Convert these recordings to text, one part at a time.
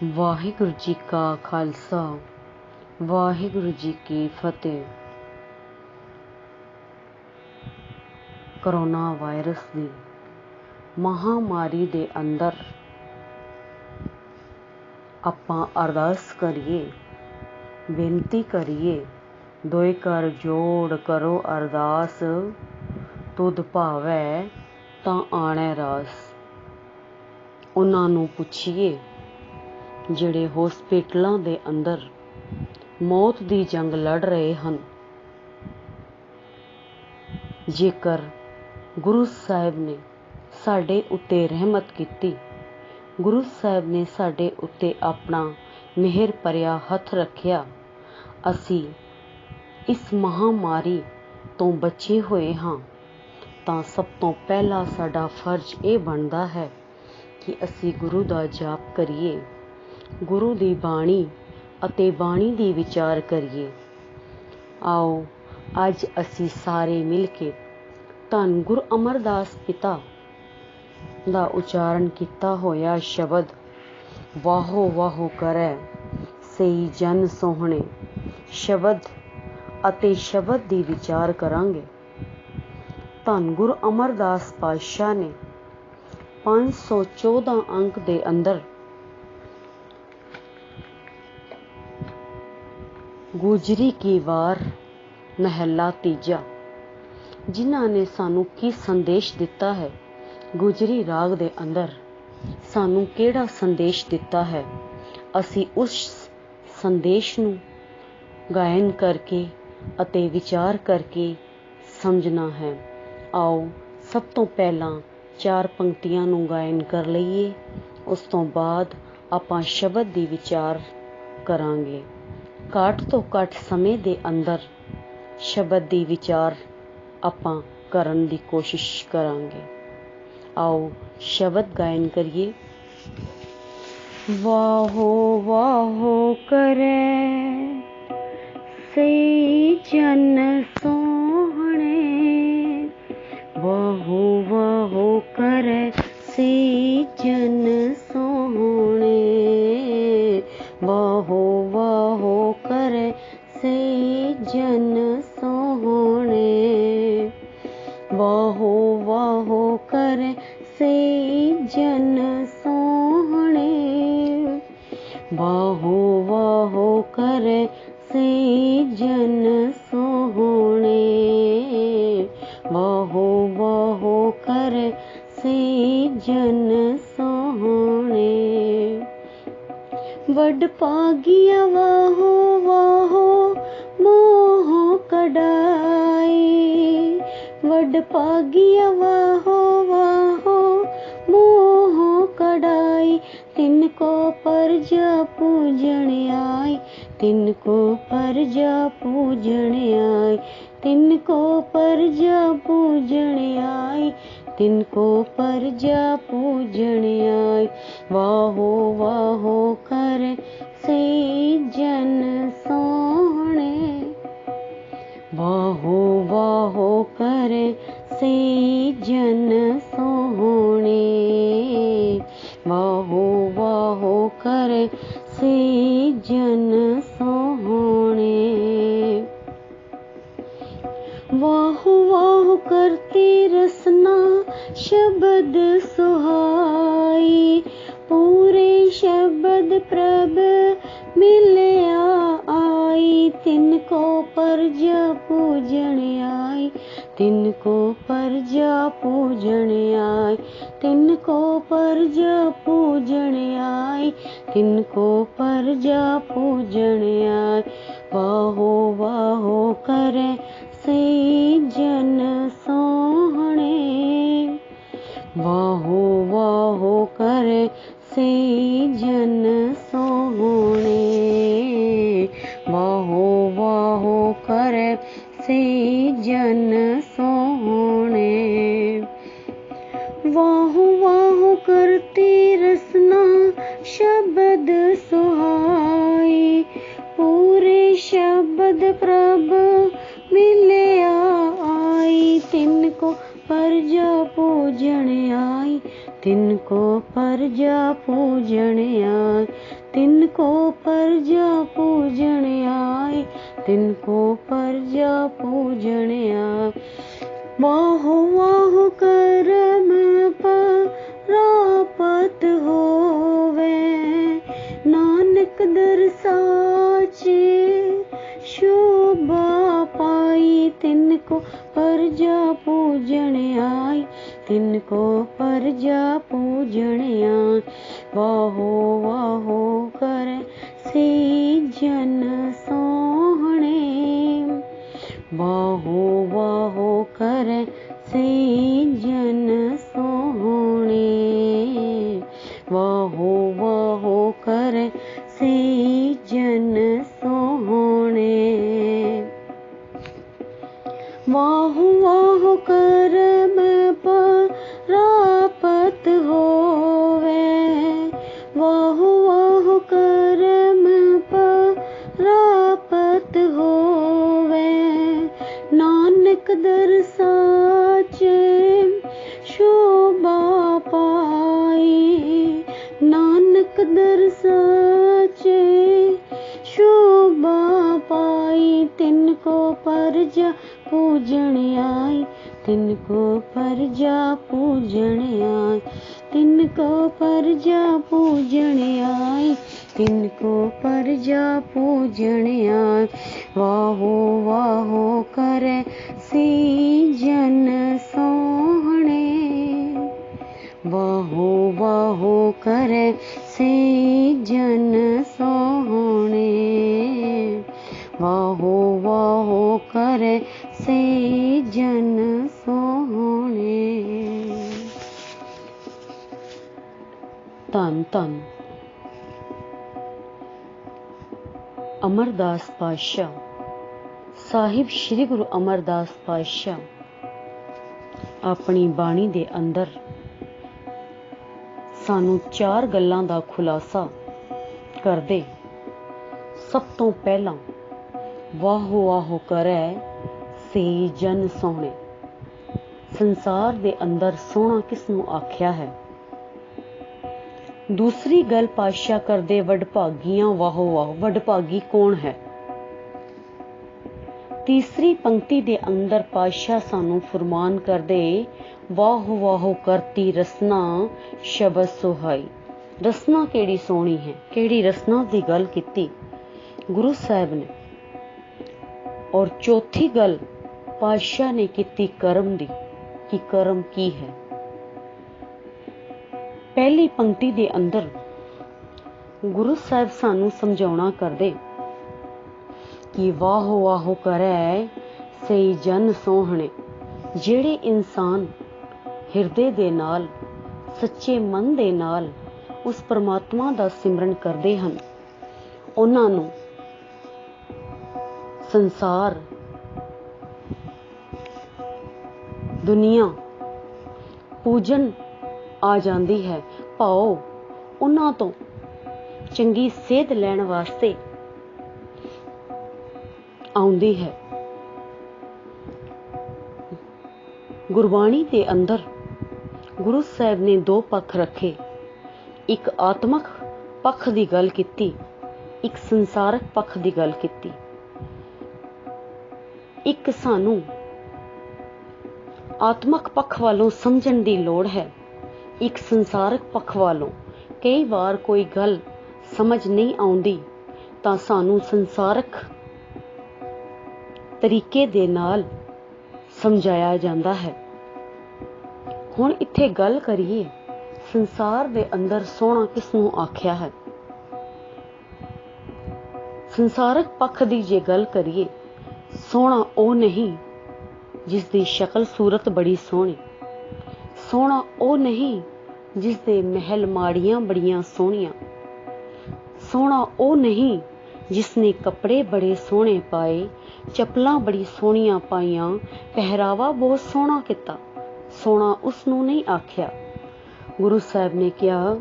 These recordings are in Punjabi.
ਵਾਹਿਗੁਰੂ ਜੀ ਕਾ ਖਾਲਸਾ ਵਾਹਿਗੁਰੂ ਜੀ ਕੀ ਫਤਿਹ। ਕਰੋਨਾ ਵਾਇਰਸ ਦੀ ਮਹਾਮਾਰੀ ਦੇ ਅੰਦਰ ਆਪਾਂ ਅਰਦਾਸ ਕਰੀਏ, ਬੇਨਤੀ ਕਰੀਏ, ਦੋਏ ਕਰ ਜੋੜ ਕਰੋ ਅਰਦਾਸ, ਤੁਧ ਭਾਵੈ ਤਾਂ ਆਣੈ ਰਾਸ। ਉਹਨਾਂ ਨੂੰ ਪੁੱਛੀਏ ਜਿਹੜੇ ਹੌਸਪੀਟਲਾਂ ਦੇ ਅੰਦਰ ਮੌਤ ਦੀ ਜੰਗ ਲੜ ਰਹੇ ਹਨ। ਜੇਕਰ ਗੁਰੂ ਸਾਹਿਬ ਨੇ ਸਾਡੇ ਉੱਤੇ ਰਹਿਮਤ ਕੀਤੀ, ਗੁਰੂ ਸਾਹਿਬ ਨੇ ਸਾਡੇ ਉੱਤੇ ਆਪਣਾ ਮਿਹਰ ਭਰਿਆ ਹੱਥ ਰੱਖਿਆ, ਅਸੀਂ ਇਸ ਮਹਾਮਾਰੀ ਤੋਂ ਬਚੇ ਹੋਏ ਹਾਂ, ਤਾਂ ਸਭ ਤੋਂ ਪਹਿਲਾਂ ਸਾਡਾ ਫਰਜ਼ ਇਹ ਬਣਦਾ ਹੈ ਕਿ ਅਸੀਂ ਗੁਰੂ ਦਾ ਜਾਪ ਕਰੀਏ, ਗੁਰੂ ਦੀ ਬਾਣੀ ਅਤੇ ਬਾਣੀ ਦੀ ਵਿਚਾਰ ਕਰੀਏ। ਆਓ ਅੱਜ ਅਸੀਂ ਸਾਰੇ ਮਿਲ ਕੇ ਧੰਨ ਗੁਰੂ ਅਮਰਦਾਸ ਪਿਤਾ ਦਾ ਉਚਾਰਨ ਕੀਤਾ ਹੋਇਆ ਸ਼ਬਦ ਵਾਹੋ ਵਾਹੋ ਕਰੈ ਸਈ ਜਨ ਸੋਹਣੇ ਸ਼ਬਦ ਅਤੇ ਸ਼ਬਦ ਦੀ ਵਿਚਾਰ ਕਰਾਂਗੇ। ਧੰਨ ਗੁਰੂ ਅਮਰਦਾਸ ਪਾਤਸ਼ਾਹ ਨੇ 514 ਅੰਕ ਦੇ ਅੰਦਰ ਗੁਜਰੀ ਕੀ ਵਾਰ ਮਹੱਲਾ ਤੀਜਾ, ਜਿਨ੍ਹਾਂ ਨੇ ਸਾਨੂੰ ਕੀ ਸੰਦੇਸ਼ ਦਿੱਤਾ ਹੈ, ਗੁਜਰੀ ਰਾਗ ਦੇ ਅੰਦਰ ਸਾਨੂੰ ਕਿਹੜਾ ਸੰਦੇਸ਼ ਦਿੱਤਾ ਹੈ, ਅਸੀਂ ਉਸ ਸੰਦੇਸ਼ ਨੂੰ ਗਾਇਨ ਕਰਕੇ ਅਤੇ ਵਿਚਾਰ ਕਰਕੇ ਸਮਝਣਾ ਹੈ। ਆਓ ਸਭ ਤੋਂ ਪਹਿਲਾਂ 4 ਪੰਕਤੀਆਂ ਨੂੰ ਗਾਇਨ ਕਰ ਲਈਏ, ਉਸ ਤੋਂ ਬਾਅਦ ਆਪਾਂ ਸ਼ਬਦ ਦੀ ਵਿਚਾਰ ਕਰਾਂਗੇ। ਘੱਟ ਤੋਂ ਘੱਟ ਸਮੇਂ ਦੇ ਅੰਦਰ ਸ਼ਬਦ ਦੀ ਵਿਚਾਰ ਆਪਾਂ ਕਰਨ ਦੀ ਕੋਸ਼ਿਸ਼ ਕਰਾਂਗੇ। ਆਓ ਸ਼ਬਦ ਗਾਇਨ ਕਰੀਏ। ਵਾਹੋ ਵਾਹੋ ਕਰੈ ਸਈ ਜਨ ਸੋਹਣੇ, ਵਾਹੋ ਵਾਹੋ ਕਰੈ ਸਈ ਜਨ ਸੋਹਣੇ, ਵਾਹੋ ਵਾਹੋ ਕਰੈ ਸਈ ਜਨ ਸੋਹਣੇ, ਵਾਹੋ ਵਾਹੋ ਕਰੈ ਸਈ ਜਨ ਸੋਹਣੇ, ਵਾਹੋ ਵਾਹੋ ਕਰੈ ਸਈ ਜਨ ਸੋਹਣੇ, ਵਾਹੋ ਵਾਹੋ ਕਰੈ ਸਈ ਜਨ ਸੋਹਣੇ। ਵੱਡ ਭਾਗੀਆ ਵਾਹੋ ਵਾਹੋ ਮੋਹ ਕਢਾਈ, ਵੱਡ ਭਾਗੀਆ ਵਾਹੋ ਵਾਹੋ ਮੋਹ ਕਢਾਈ, ਤਿਨ ਕੋ ਪਰਜਾ ਪੂਜਣ ਆਈ, ਤਿਨ ਕੋ ਪਰਜਾ ਪੂਜਣ ਆਈ, ਤਿਨ ਕੋ ਪਰਜਾ ਪੂਜਣ ਆਈ, ਤਿਨ ਕੋ ਪਰਜਾ ਪੂਜਣ ਆਈ, ਵਾਹੋ ਵਾਹੋ ਕਰੈ ਸਈ ਜਨ ਸੋਹਣੇ, ਵਾਹੋ ਵਾਹੋ ਕਰੈ ਸਈ ਜਨ ਸੋਹਣੇ, ਵਾਹੋ ਵਾਹੋ ਕਰੈ ਸਈ ਜਨ ਸੋਹਣੇ। ਵਾਹੋ ਵਾਹੋ ਕਰਤੀ ਰਸਨਾ ਸ਼ਬਦ ਸੁਹਾਈ, ਪੂਰੇ ਸ਼ਬਦ ਪ੍ਰਭ ਮਿਲਿਆ ਆਈ, ਤਿਨ ਕੋ ਪਰਜਾ ਪੂਜਣ ਆਈ, ਤਿਨ ਕੋ ਪਰਜਾ ਪੂਜਣ ਆਈ, ਤਿਨ ਕੋ ਪਰਜਾ ਪੂਜਣ ਆਈ, ਤਿਨ ਕੋ ਪਰਜਾ ਪੂਜਣ ਆਈ, ਵਾਹੋ ਵਾਹੋ ਕਰੈ ਸਈ ਜਨ ਸੋਹਣੇ, ਵਾਹੋ ਵਾਹੋ ਕਰੈ ਸਈ ਜਨ ਸੋਹਣੇ, ਵਾਹੋ ਵਾਹੋ ਕਰੈ ਸਈ ਜਨ ਸੋਹਣੇ। ਵਾਹੋ ਵਾਹੋ ਕਰਤੀ ਰਸਨਾ ਸ਼ਬਦ ਸੁਹਾਈ, ਪੂਰੇ ਸ਼ਬਦ ਪ੍ਰਭ ਮਿਲਿਆ ਆਈ, ਤਿਨ ਕੋ ਪਰਜਾ ਪੂਜਣ ਆਈ, ਤਿਨ ਕੋ ਪਰਜਾ ਪੂਜਣ आए, तिनको प्रजा पूजन आए, तिनको प्रजा पूजन आए। वाहो वाहो करम प्राप्त होवे, नानक दर साचे शोभा पाई। तिनको प्रजा पूजन आई, तिनको प्रजा पूजन आई। वाहो वाहो करे से जन सोहणे, वाहो वाहो करे से जन सोहणे, वाहो वाहो करे से जन सोहणे। वाहो वाहो करम प्राप्त होवे, वाहो वाहो करम प्राप्त होवे, नानक दर साचे शोभा पाई, नानक दर साचे शोभा पाई। तिनको प्रजा पूजन आई, तिनको प्रजा पूजन आई, तिनको प्रजा पूजन आई, तिनको प्रजा पूजन आई। वाहो वाहो करे से जन सोहणे, वाहो वाहो करे से जन सोहणे, वाहो वाहो करे से जन सोहणे। धन धन अमरदास पातशाह ਸਾਹਿਬ श्री गुरु अमरदास पातशाह अपनी बाणी दे अंदर सानू 4 गल्लां दा खुलासा करदे। सब तो पहला वाहो वाहो करे से जन सोहणे। संसार दे अंदर सोहना किसनू आख्या है। दूसरी गल पातशाह करदे वडभागियां वाहो वाहो, वडभागी कौन है। तीसरी पंक्ति दे अंदर पातशाह सानू फरमान करदे वाहो वाहो करती रसना शबद सुहाई। रसना केड़ी सोहनी है, केड़ी रसना दी गल कीती गुरु साहब ने। और चौथी गल पातशाह ने कीती कर्म दी कि कर्म की है। पहली पंक्ति दे अंदर गुरु साहब सानू समझाउणा करदे कि वाहो वाहो करे सही जन सोहणे। जेड़े इंसान हिरदे दे नाल सच्चे मन दे नाल उस परमात्मा दा सिमरन करदे हन, उन्हां नूं संसार दुनिया पूजन आ जाती है। भाओ उन्हां तो चंगी सेहत लैण वास्ते आउंदी है। गुरबाणी के अंदर गुरु साहब ने 2 पक्ष रखे। एक आत्मक पक्ष की गल कीती, एक संसारक पक्ष की गल कीती। एक सानू आत्मक पक्ष वालों समझण की लोड़ है, एक संसारक पक्ष वालों। कई बार कोई गल समझ नहीं आउंदी तां सानू संसारक तरीके दे नाल समझाया जाता है। हुण इत्थे गल करिए संसार दे अंदर सोहना किसनूं आख्या है। संसारक पक्ष की जे गल करिए, सोहना वो नहीं जिसकी शक्ल सूरत बड़ी सोहनी, सोहना वो नहीं जिसदे महल माड़ियां बड़ियां सोहनियां, सोहना वो नहीं जिसने कपड़े बड़े सोहने पाए, चप्पलां बड़ी सोहनियां पाईयां, पहरावा बहुत सोहना किता। सोहना उसनूं नहीं आख्या। गुरु साहब ने कहा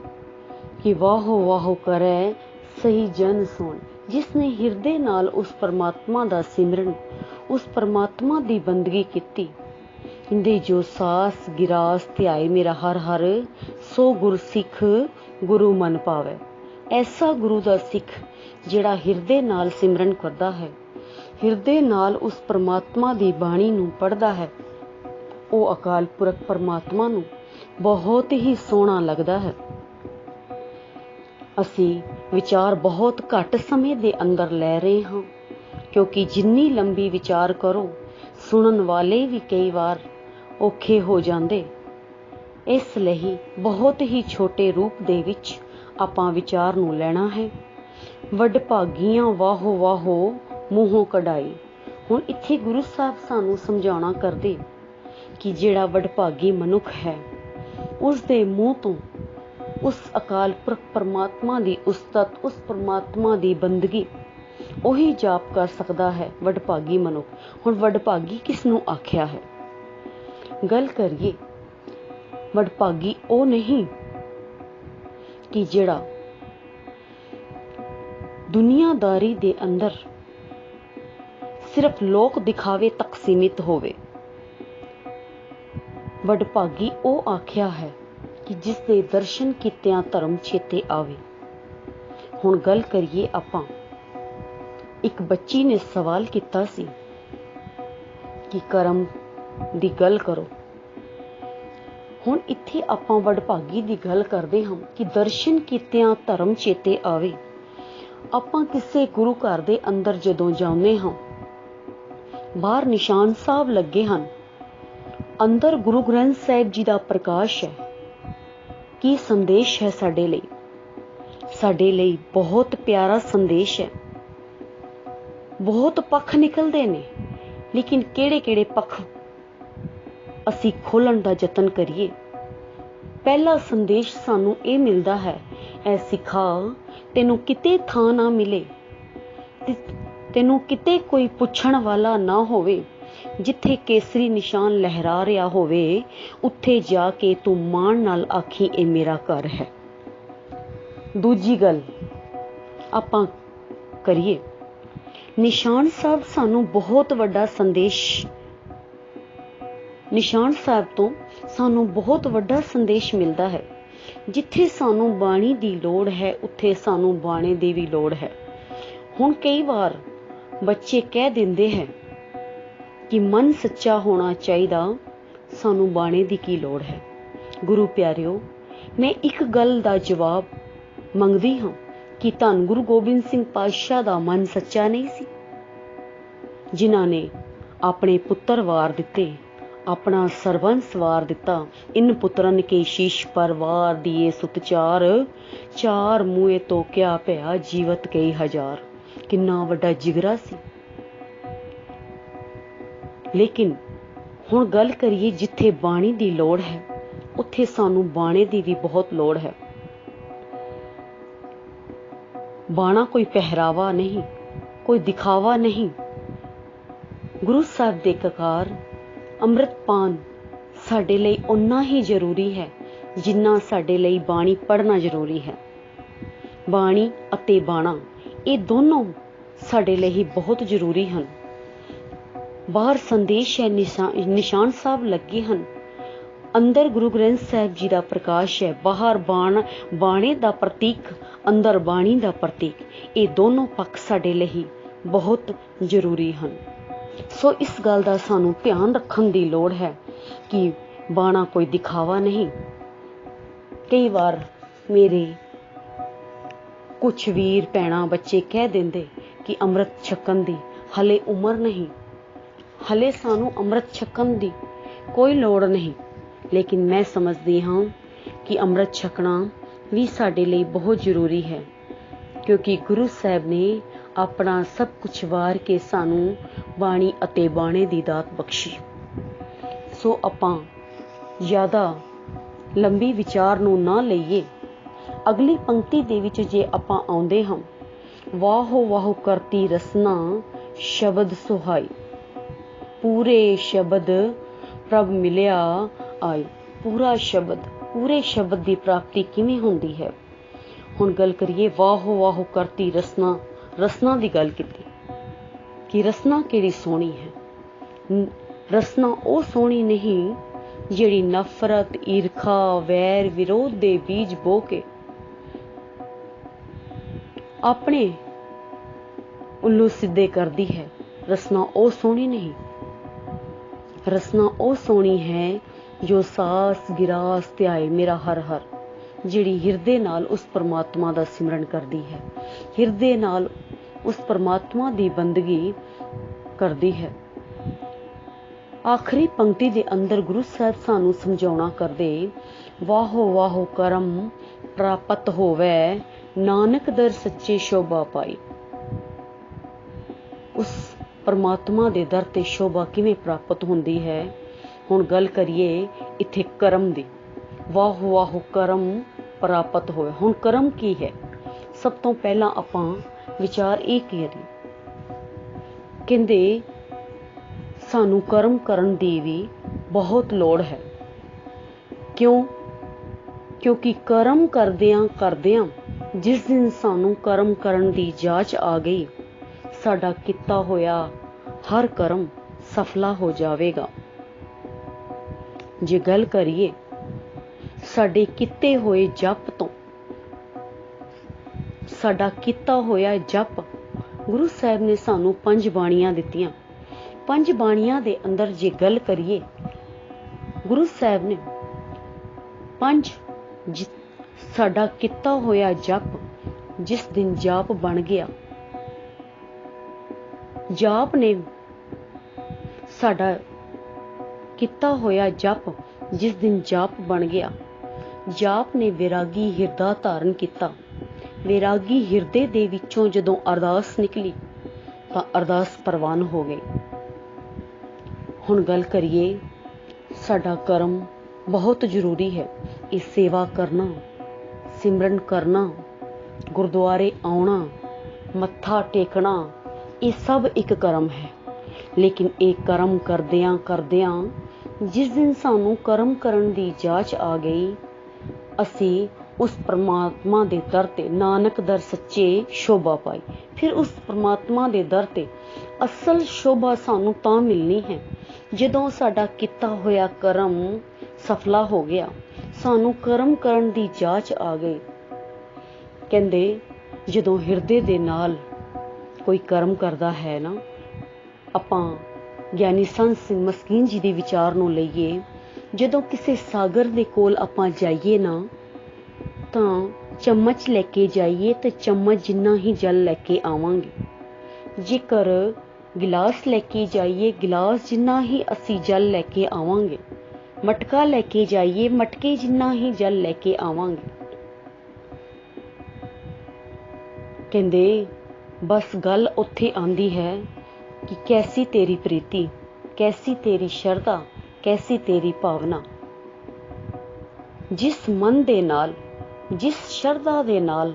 कि वाहो वाहो करे सही जन सोहण। जिसने हिरदे नाल उस परमात्मा दा सिमरन, उस परमात्मा दी बंदगी कीती। इंदे जो सास गिरास ध्याए मेरा हर हर, सो गुर सिख गुरु मन पावे। ਐਸਾ ਗੁਰੂ ਦਾ ਸਿੱਖ ਜਿਹੜਾ ਹਿਰਦੇ ਨਾਲ ਸਿਮਰਨ ਕਰਦਾ ਹੈ, ਹਿਰਦੇ ਨਾਲ ਉਸ ਪਰਮਾਤਮਾ ਦੀ ਬਾਣੀ ਨੂੰ ਪੜ੍ਹਦਾ ਹੈ, ਉਹ ਅਕਾਲ ਪੁਰਖ ਪਰਮਾਤਮਾ ਨੂੰ ਬਹੁਤ ਹੀ ਸੋਹਣਾ ਲੱਗਦਾ ਹੈ। ਅਸੀਂ ਵਿਚਾਰ ਬਹੁਤ ਘੱਟ ਸਮੇਂ ਦੇ ਅੰਦਰ ਲੈ ਰਹੇ ਹਾਂ, ਕਿਉਂਕਿ ਜਿੰਨੀ ਲੰਬੀ ਵਿਚਾਰ ਕਰੋ ਸੁਣਨ ਵਾਲੇ ਵੀ ਕਈ ਵਾਰ ਔਖੇ ਹੋ ਜਾਂਦੇ। ਇਸ ਲਈ ਬਹੁਤ ਹੀ ਛੋਟੇ ਰੂਪ ਦੇ ਵਿੱਚ ਆਪਾਂ ਵਿਚਾਰ ਨੂੰ ਲੈਣਾ ਹੈ। ਵਡਭਾਗੀਆਂ ਵਾਹੋ ਵਾਹੋ ਮੂੰਹੋਂ ਕਢਾਈ। ਹੁਣ ਇੱਥੇ ਗੁਰੂ ਸਾਹਿਬ ਸਾਨੂੰ ਸਮਝਾਉਣਾ ਕਰਦੇ ਕਿ ਜਿਹੜਾ ਵਡਭਾਗੀ ਮਨੁੱਖ ਹੈ, ਉਸ ਦੇ ਮੂੰਹ ਤੋਂ ਉਸ ਅਕਾਲ ਪੁਰਖ ਪਰਮਾਤਮਾ ਦੀ ਉਸਤਤ, ਉਸ ਪਰਮਾਤਮਾ ਦੀ ਬੰਦਗੀ ਉਹੀ ਜਾਪ ਕਰ ਸਕਦਾ ਹੈ, ਵਡਭਾਗੀ ਮਨੁੱਖ। ਹੁਣ ਵਡਭਾਗੀ ਕਿਸ ਨੂੰ ਆਖਿਆ ਹੈ? ਗੱਲ ਕਰੀਏ, ਵਡਭਾਗੀ ਉਹ ਨਹੀਂ ਕਿ ਜਿਹੜਾ ਦੁਨੀਆਦਾਰੀ ਦੇ ਅੰਦਰ ਸਿਰਫ ਲੋਕ ਦਿਖਾਵੇ ਤੱਕ ਸੀਮਿਤ ਹੋਵੇ। ਵਡਭਾਗੀ ਉਹ ਆਖਿਆ ਹੈ ਕਿ ਜਿਸ ਦੇ ਦਰਸ਼ਨ ਕੀਤਿਆਂ ਧਰਮ ਚੇਤੇ ਆਵੇ। ਹੁਣ ਗੱਲ ਕਰੀਏ ਆਪਾਂ, ਇੱਕ ਬੱਚੀ ਨੇ ਸਵਾਲ ਕੀਤਾ ਸੀ ਕਿ ਕਰਮ ਦੀ ਗੱਲ ਕਰੋ। ਹੁਣ ਇੱਥੇ ਆਪਾਂ ਵਡਭਾਗੀ ਦੀ ਗੱਲ ਕਰਦੇ ਹਾਂ ਕਿ ਦਰਸ਼ਨ ਕੀਤਿਆਂ ਧਰਮ ਚੇਤੇ ਆਵੇ। ਆਪਾਂ ਕਿਸੇ ਗੁਰੂ ਘਰ ਦੇ ਅੰਦਰ ਜਦੋਂ ਜਾਂਦੇ ਹਾਂ, ਬਾਹਰ ਨਿਸ਼ਾਨ ਸਾਹਿਬ ਲੱਗੇ ਹਨ, ਅੰਦਰ ਗੁਰੂ ਗ੍ਰੰਥ ਸਾਹਿਬ ਜੀ ਦਾ ਪ੍ਰਕਾਸ਼ ਹੈ। ਕੀ ਸੰਦੇਸ਼ ਹੈ ਸਾਡੇ ਲਈ? ਸਾਡੇ ਲਈ ਬਹੁਤ ਪਿਆਰਾ ਸੰਦੇਸ਼ ਹੈ। ਬਹੁਤ ਪੱਖ ਨਿਕਲਦੇ ਨੇ, ਲੇਕਿਨ ਕਿਹੜੇ ਪੱਖ ਅਸੀਂ ਖੋਲਣ ਦਾ ਯਤਨ ਕਰੀਏ? ਪਹਿਲਾ ਸੰਦੇਸ਼ ਸਾਨੂੰ ਇਹ ਮਿਲਦਾ ਹੈ, ਐ ਸਿੱਖਾ ਤੈਨੂੰ ਕਿਤੇ ਥਾਂ ਨਾ ਮਿਲੇ, ਤੈਨੂੰ ਕਿਤੇ ਕੋਈ ਪੁੱਛਣ ਵਾਲਾ ਨਾ ਹੋਵੇ, ਜਿੱਥੇ ਕੇਸਰੀ ਨਿਸ਼ਾਨ ਲਹਿਰਾ ਰਿਹਾ ਹੋਵੇ, ਉੱਥੇ ਜਾ ਕੇ ਤੂੰ ਮਾਣ ਨਾਲ ਆਖੀ ਇਹ ਮੇਰਾ ਘਰ ਹੈ। ਦੂਜੀ ਗੱਲ ਆਪਾਂ ਕਰੀਏ, ਨਿਸ਼ਾਨ ਸਾਹਿਬ ਸਾਨੂੰ ਬਹੁਤ ਵੱਡਾ ਸੰਦੇਸ਼, ਨਿਸ਼ਾਨ ਸਾਹਿਬ ਤੋਂ ਸਾਨੂੰ ਬਹੁਤ ਵੱਡਾ ਸੰਦੇਸ਼ ਮਿਲਦਾ ਹੈ। ਜਿੱਥੇ ਸਾਨੂੰ ਬਾਣੀ ਦੀ ਲੋੜ ਹੈ, ਉੱਥੇ ਸਾਨੂੰ ਬਾਣੇ ਦੀ ਵੀ ਲੋੜ ਹੈ। ਹੁਣ ਕਈ ਵਾਰ ਬੱਚੇ ਕਹਿ ਦਿੰਦੇ ਹੈ ਕਿ ਮਨ ਸੱਚਾ ਹੋਣਾ ਚਾਹੀਦਾ, ਸਾਨੂੰ ਬਾਣੇ ਦੀ ਕੀ ਲੋੜ ਹੈ? ਗੁਰੂ ਪਿਆਰਿਓ, ਮੈਂ ਇੱਕ ਗੱਲ ਦਾ ਜਵਾਬ ਮੰਗਦੀ ਹਾਂ ਕਿ ਧੰਨ ਗੁਰੂ ਗੋਬਿੰਦ ਸਿੰਘ ਪਾਤਸ਼ਾਹ ਦਾ ਮਨ ਸੱਚਾ ਨਹੀਂ ਸੀ, ਜਿਨ੍ਹਾਂ ਨੇ ਆਪਣੇ ਪੁੱਤਰ ਵਾਰ ਦਿੱਤੇ, ਆਪਣਾ ਸਰਬੰਸ ਵਾਰ ਦਿੱਤਾ। ਇਨ ਪੁੱਤਰਨ ਕੇ ਸ਼ੀਸ਼ ਪਰ ਵਾਰ ਦੀਏ ਸੁਤ ਚਾਰ, ਚਾਰ ਮੂਏ ਤੋਂ ਕਿਆ ਭਇਆ ਜੀਵਤ ਕਈ ਹਜ਼ਾਰ। ਕਿੰਨਾ ਵੱਡਾ ਜਿਗਰਾ ਸੀ। ਲੇਕਿਨ ਹੁਣ ਗੱਲ ਕਰੀਏ, ਜਿੱਥੇ ਬਾਣੀ ਦੀ ਲੋੜ ਹੈ, ਉੱਥੇ ਸਾਨੂੰ ਬਾਣੇ ਦੀ ਵੀ ਬਹੁਤ ਲੋੜ ਹੈ। ਬਾਣਾ ਕੋਈ ਪਹਿਰਾਵਾ ਨਹੀਂ, ਕੋਈ ਦਿਖਾਵਾ ਨਹੀਂ। ਗੁਰੂ ਸਾਹਿਬ ਦੇ ਕਕਾਰ ਅੰਮ੍ਰਿਤਪਾਨ ਸਾਡੇ ਲਈ ਓਨਾ ਹੀ ਜ਼ਰੂਰੀ ਹੈ ਜਿੰਨਾ ਸਾਡੇ ਲਈ ਬਾਣੀ ਪੜ੍ਹਨਾ ਜ਼ਰੂਰੀ ਹੈ। ਬਾਣੀ ਅਤੇ ਬਾਣਾ ਇਹ ਦੋਨੋਂ ਸਾਡੇ ਲਈ ਬਹੁਤ ਜ਼ਰੂਰੀ ਹਨ। ਬਾਹਰ ਸੰਦੇਸ਼ ਹੈ, ਨਿਸ਼ਾਨ ਸਾਹਿਬ ਲੱਗੇ ਹਨ, ਅੰਦਰ ਗੁਰੂ ਗ੍ਰੰਥ ਸਾਹਿਬ ਜੀ ਦਾ ਪ੍ਰਕਾਸ਼ ਹੈ। ਬਾਹਰ ਬਾਣੇ ਦਾ ਪ੍ਰਤੀਕ, ਅੰਦਰ ਬਾਣੀ ਦਾ ਪ੍ਰਤੀਕ। ਇਹ ਦੋਨੋਂ ਪੱਖ ਸਾਡੇ ਲਈ ਬਹੁਤ ਜ਼ਰੂਰੀ ਹਨ। ਸੋ ਇਸ ਗੱਲ ਦਾ ਸਾਨੂੰ ਧਿਆਨ ਰੱਖਣ ਦੀ ਲੋੜ ਹੈ ਕਿ ਬਾਣਾ ਕੋਈ ਦਿਖਾਵਾ ਨਹੀਂ। ਕਈ ਵਾਰ ਮੇਰੇ ਕੁਛ ਵੀਰ ਭੈਣਾਂ ਬੱਚੇ ਕਹਿ ਦਿੰਦੇ ਕਿ ਅੰਮ੍ਰਿਤ ਛਕਣ ਦੀ ਹਲੇ ਉਮਰ ਨਹੀਂ, ਹਲੇ ਸਾਨੂੰ ਅੰਮ੍ਰਿਤ ਛਕਣ ਦੀ ਕੋਈ ਲੋੜ ਨਹੀਂ। ਲੇਕਿਨ ਮੈਂ ਸਮਝਦੀ ਹਾਂ ਕਿ ਅੰਮ੍ਰਿਤ ਛਕਣਾ ਵੀ ਸਾਡੇ ਲਈ ਬਹੁਤ ਜ਼ਰੂਰੀ ਹੈ, ਕਿਉਂਕਿ ਗੁਰੂ ਸਾਹਿਬ ਨੇ ਆਪਣਾ ਸਭ ਕੁਛ ਵਾਰ ਕੇ ਸਾਨੂੰ ਬਾਣੀ ਅਤੇ ਬਾਣੇ ਦੀ ਦਾਤ ਬਖਸ਼ੀ। ਸੋ ਆਪਾਂ ਜ਼ਿਆਦਾ ਲੰਬੀ ਵਿਚਾਰ ਨੂੰ ਨਾ ਲਈਏ। ਅਗਲੀ ਪੰਕਤੀ ਦੇ ਵਿੱਚ ਜੇ ਆਪਾਂ ਆਉਂਦੇ ਹਾਂ, ਵਾਹੋ ਵਾਹੋ ਕਰਤੀ ਰਸਨਾ ਸ਼ਬਦ ਸੁਹਾਈ, ਪੂਰੇ ਸ਼ਬਦ ਪ੍ਰਭ ਮਿਲਿਆ ਆਈ। ਪੂਰਾ ਸ਼ਬਦ, ਪੂਰੇ ਸ਼ਬਦ ਦੀ ਪ੍ਰਾਪਤੀ ਕਿਵੇਂ ਹੁੰਦੀ ਹੈ? ਹੁਣ ਗੱਲ ਕਰੀਏ, ਵਾਹੋ ਵਾਹੋ ਕਰਤੀ ਰਸਨਾ, ਰਸਨਾ ਦੀ ਗੱਲ ਕੀਤੀ ਕਿ ਰਸਨਾ ਕਿਹੜੀ ਸੋਹਣੀ ਹੈ। ਰਸਨਾ ਉਹ ਸੋਹਣੀ ਨਹੀਂ ਜਿਹੜੀ ਨਫ਼ਰਤ, ਈਰਖਾ, ਵੈਰ, ਵਿਰੋਧ ਦੇ ਬੀਜ ਬੋ ਕੇ ਆਪਣੇ ਉੱਲੂ ਸਿੱਧੇ ਕਰਦੀ ਹੈ। ਰਸਨਾ ਉਹ ਸੋਹਣੀ ਨਹੀਂ, ਰਸਨਾ ਉਹ ਸੋਹਣੀ ਹੈ ਜੋ ਸਾਸ ਗਿਰਾਸ ਧਿਆਏ ਮੇਰਾ ਹਰ ਹਰ, ਜਿਹੜੀ ਹਿਰਦੇ ਨਾਲ ਉਸ ਪਰਮਾਤਮਾ ਦਾ ਸਿਮਰਨ ਕਰਦੀ ਹੈ, ਹਿਰਦੇ ਨਾਲ ਉਸ ਪਰਮਾਤਮਾ ਦੀ ਬੰਦਗੀ ਕਰਦੀ ਹੈ। ਆਖਰੀ ਪੰਕਤੀ ਦੇ ਅੰਦਰ ਗੁਰੂ ਸਾਹਿਬ ਸਾਨੂੰ ਸਮਝਾਉਣਾ ਕਰਦੇ, ਵਾਹੋ ਵਾਹੋ ਕਰਮ ਪ੍ਰਾਪਤ ਹੋਵੇ, ਨਾਨਕ ਦਰ ਸੱਚੇ ਸ਼ੋਭਾ ਪਾਈ। ਉਸ ਪਰਮਾਤਮਾ ਦੇ ਦਰ ਤੇ ਸ਼ੋਭਾ ਕਿਵੇਂ ਪ੍ਰਾਪਤ ਹੁੰਦੀ ਹੈ? ਹੁਣ ਗੱਲ ਕਰੀਏ ਇੱਥੇ ਕਰਮ ਦੀ। ਵਾਹੋ ਵਾਹੋ ਕਰਮ ਪ੍ਰਾਪਤ ਹੋਵੇ। ਹੁਣ ਕਰਮ ਕੀ ਹੈ? ਸਭ ਤੋਂ ਪਹਿਲਾਂ ਆਪਾਂ ਵਿਚਾਰ ਇਹ ਕਰੀਏ, ਕਹਿੰਦੇ ਸਾਨੂੰ ਕਰਮ ਕਰਨ ਦੀ ਵੀ ਬਹੁਤ ਲੋੜ ਹੈ। ਕਿਉਂ? ਕਿਉਂਕਿ ਕਰਮ ਕਰਦਿਆਂ ਜਿਸ ਦਿਨ ਸਾਨੂੰ ਕਰਮ ਕਰਨ ਦੀ ਜਾਚ ਆ ਗਈ, ਸਾਡਾ ਕੀਤਾ ਹੋਇਆ ਹਰ ਕਰਮ ਸਫਲਾ ਹੋ ਜਾਵੇਗਾ। ਜੇ ਗੱਲ ਕਰੀਏ ਸਾਡੇ ਕੀਤੇ ਹੋਏ ਜਪ ਤੋਂ, ਸਾਡਾ ਕੀਤਾ ਹੋਇਆ ਜਪ, ਗੁਰੂ ਸਾਹਿਬ ਨੇ ਸਾਨੂੰ 5 ਬਾਣੀਆਂ ਦਿੱਤੀਆਂ। 5 ਬਾਣੀਆਂ ਦੇ ਅੰਦਰ ਜੇ ਗੱਲ ਕਰੀਏ, ਗੁਰੂ ਸਾਹਿਬ ਨੇ 5 ਸਾਡਾ ਕੀਤਾ ਹੋਇਆ ਜਪ, ਜਿਸ ਦਿਨ ਜਾਪ ਬਣ ਗਿਆ, ਜਾਪ ਨੇ ਸਾਡਾ ਕੀਤਾ ਹੋਇਆ ਜਪ ਜਿਸ ਦਿਨ ਜਾਪ ਬਣ ਗਿਆ, ਜਾਪ ਨੇ ਵੈਰਾਗੀ ਹਿਰਦਾ ਧਾਰਨ ਕੀਤਾ। ਵੈਰਾਗੀ ਹਿਰਦੇ ਦੇ ਵਿੱਚੋਂ ਜਦੋਂ ਅਰਦਾਸ ਨਿਕਲੀ ਤਾਂ ਅਰਦਾਸ ਪ੍ਰਵਾਨ ਹੋ ਗਈ। ਹੁਣ ਗੱਲ ਕਰੀਏ, ਸਾਡਾ ਕਰਮ ਬਹੁਤ ਜ਼ਰੂਰੀ ਹੈ। ਇਹ ਸੇਵਾ ਕਰਨਾ, ਸਿਮਰਨ ਕਰਨਾ, ਗੁਰਦੁਆਰੇ ਆਉਣਾ, ਮੱਥਾ ਟੇਕਣਾ, ਇਹ ਸਭ ਇੱਕ ਕਰਮ ਹੈ। ਲੇਕਿਨ ਇਹ ਕਰਮ ਕਰਦਿਆਂ ਜਿਸ ਦਿਨ ਸਾਨੂੰ ਕਰਮ ਕਰਨ ਦੀ ਜਾਚ ਆ ਗਈ, ਅਸੀਂ ਉਸ ਪਰਮਾਤਮਾ ਦੇ ਦਰ ਤੇ, ਨਾਨਕ ਦਰ ਸੱਚੇ ਸ਼ੋਭਾ ਪਾਈ। ਫਿਰ ਉਸ ਪਰਮਾਤਮਾ ਦੇ ਦਰ ਤੇ ਅਸਲ ਸ਼ੋਭਾ ਸਾਨੂੰ ਤਾਂ ਮਿਲਣੀ ਹੈ ਜਦੋਂ ਸਾਡਾ ਕੀਤਾ ਹੋਇਆ ਕਰਮ ਸਫਲਾ ਹੋ ਗਿਆ, ਸਾਨੂੰ ਕਰਮ ਕਰਨ ਦੀ ਜਾਚ ਆ ਗਈ। ਕਹਿੰਦੇ ਜਦੋਂ ਹਿਰਦੇ ਦੇ ਨਾਲ ਕੋਈ ਕਰਮ ਕਰਦਾ ਹੈ ਨਾ, ਆਪਾਂ ਗਿਆਨੀ ਸੰਤ ਸਿੰਘ ਮਸਕੀਨ ਜੀ ਦੇ ਵਿਚਾਰ ਨੂੰ ਲਈਏ, ਜਦੋਂ ਕਿਸੇ ਸਾਗਰ ਦੇ ਕੋਲ ਆਪਾਂ ਜਾਈਏ ਨਾ, ਤਾਂ ਚਮਚ ਲੈ ਕੇ ਜਾਈਏ ਤਾਂ ਚਮਚ ਜਿੰਨਾ ਹੀ ਜਲ ਲੈ ਕੇ ਆਵਾਂਗੇ। ਜੇਕਰ ਗਿਲਾਸ ਲੈ ਕੇ ਜਾਈਏ, ਗਿਲਾਸ ਜਿੰਨਾ ਹੀ ਅਸੀਂ ਜਲ ਲੈ ਕੇ ਆਵਾਂਗੇ। ਮਟਕਾ ਲੈ ਕੇ ਜਾਈਏ, ਮਟਕੇ ਜਿੰਨਾ ਹੀ ਜਲ ਲੈ ਕੇ ਆਵਾਂਗੇ। ਕਹਿੰਦੇ ਬਸ ਗੱਲ ਉੱਥੇ ਆਉਂਦੀ ਹੈ ਕਿ ਕੈਸੀ ਤੇਰੀ ਪ੍ਰੀਤੀ, ਕੈਸੀ ਤੇਰੀ ਸ਼ਰਧਾ, ਕੈਸੀ ਤੇਰੀ ਭਾਵਨਾ। ਜਿਸ ਮਨ ਦੇ ਨਾਲ, ਜਿਸ ਸ਼ਰਧਾ ਦੇ ਨਾਲ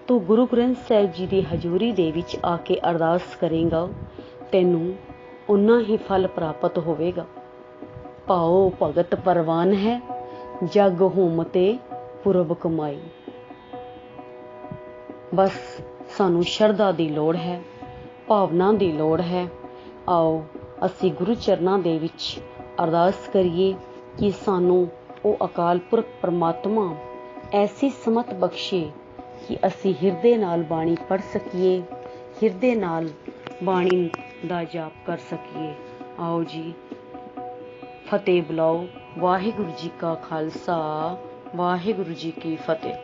ਤੂੰ ਗੁਰੂ ਗ੍ਰੰਥ ਸਾਹਿਬ ਜੀ ਦੀ ਹਜ਼ੂਰੀ ਦੇ ਵਿੱਚ ਆ ਕੇ ਅਰਦਾਸ ਕਰੇਗਾ, ਤੈਨੂੰ ਉਨਾ ਹੀ ਫਲ ਪ੍ਰਾਪਤ ਹੋਵੇਗਾ। ਪਾਓ ਭਗਤ ਪਰਵਾਨ ਹੈ, ਜਗ ਹੋਮ ਤੇ ਪੁਰਬ ਕਮਾਈ। ਬਸ ਸਾਨੂੰ ਸ਼ਰਧਾ ਦੀ ਲੋੜ ਹੈ, ਭਾਵਨਾ ਦੀ ਲੋੜ ਹੈ। ਆਓ ਅਸੀਂ ਗੁਰੂ ਚਰਨਾਂ ਦੇ ਵਿੱਚ ਅਰਦਾਸ ਕਰੀਏ ਕਿ ਸਾਨੂੰ ਉਹ ਅਕਾਲ ਪੁਰਖ ਪਰਮਾਤਮਾ ਐਸੀ ਸਮਤ ਬਖਸ਼ੇ ਕਿ ਅਸੀਂ ਹਿਰਦੇ ਨਾਲ ਬਾਣੀ ਪੜ੍ਹ ਸਕੀਏ, ਹਿਰਦੇ ਨਾਲ ਬਾਣੀ ਦਾ ਜਾਪ ਕਰ ਸਕੀਏ। ਆਓ ਜੀ, ਫਤਿਹ ਬੁਲਾਓ। ਵਾਹਿਗੁਰੂ ਜੀ ਕਾ ਖਾਲਸਾ, ਵਾਹਿਗੁਰੂ ਜੀ ਕੀ ਫਤਿਹ।